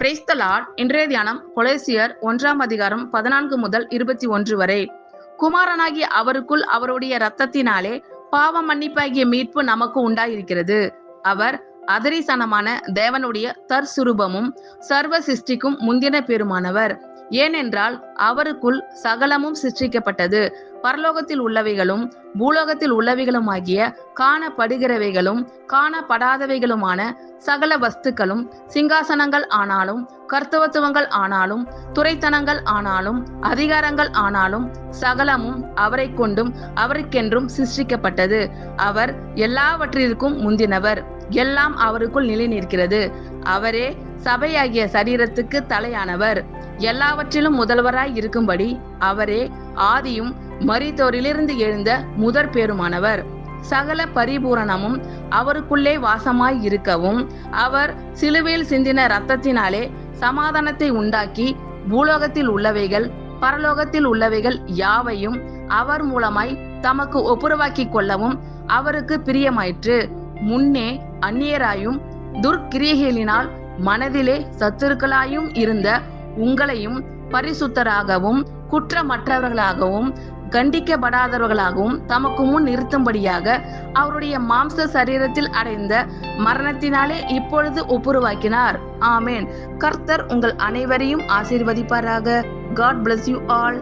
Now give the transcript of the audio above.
Praise the Lord. இன்றைய தியானம் கொலோசியர் 1 14 முதல் 21 வரை. குமாரனாகிய அவருக்குள் அவருடைய இரத்தத்தினாலே பாவ மன்னிப்பாகிய மீட்பு நமக்கு உண்டாயிருக்கிறது. அவர் அதரிசனமான தேவனுடைய தற்சுரூபமும் சர்வ சிருஷ்டிக்கும் முந்தின பேருமானவர். ஏனென்றால் அவருக்குள் சகலமும் சிருஷ்டிக்கப்பட்டது, பரலோகத்தில் உள்ளவைகளும் பூலோகத்தில் உள்ளவைகளுமாகிய காணப்படுகிறவைகளும் காணப்படாதவைகளுமான சகல வஸ்துக்களும், சிங்காசனங்கள் ஆனாலும் கர்த்தவத்துவங்கள் ஆனாலும் துரைத்தனங்கள் ஆனாலும் அதிகாரங்கள் ஆனாலும் சகலமும் அவரை கொண்டும் அவருக்கென்றும் சிருஷ்டிக்கப்பட்டது. அவர் எல்லாவற்றிற்கும் முந்தினவர். எல்லாம் அவருக்குள் நிலை நிற்கிறது. அவரே சபையாகிய சரீரத்துக்கு தலையானவர். எல்லாவற்றிலும் முதல்வராய் இருக்கும்படி அவரே ஆதியும் மரித்தோரிலிருந்து எழுந்த முதற் பேருமானவர். சகல பரிபூரணமும் அவருக்குள்ளே வாசமாய் இருக்கவும் அவர் சிலுவையில் சிந்தின இரத்தத்தினாலே சமாதானத்தை உண்டாக்கி பூலோகத்தில் உள்ளவைகள் பரலோகத்தில் உள்ளவைகள் யாவையும் அவர் மூலமாய் தமக்கு ஒப்புரவாக்கி கொள்ளவும் அவருக்கு பிரியமாயிற்று. முன்னே அந்நியராயும் துர்க்கிரியைகளினால் மனதிலே சத்துருக்களாயும் இருந்த உங்களையும் பரிசுத்தராகவும் குற்றமற்றவர்களாகவும் கண்டிக்கப்படாதவர்களாகவும் தமக்கு முன் நிறுத்தும்படியாக அவருடைய மாம்ச சரீரத்தில் அடைந்த மரணத்தினாலே இப்பொழுது ஒப்புரவாக்கினார். ஆமேன். கர்த்தர் உங்கள் அனைவரையும் ஆசீர்வதிப்பாராக. God bless you all.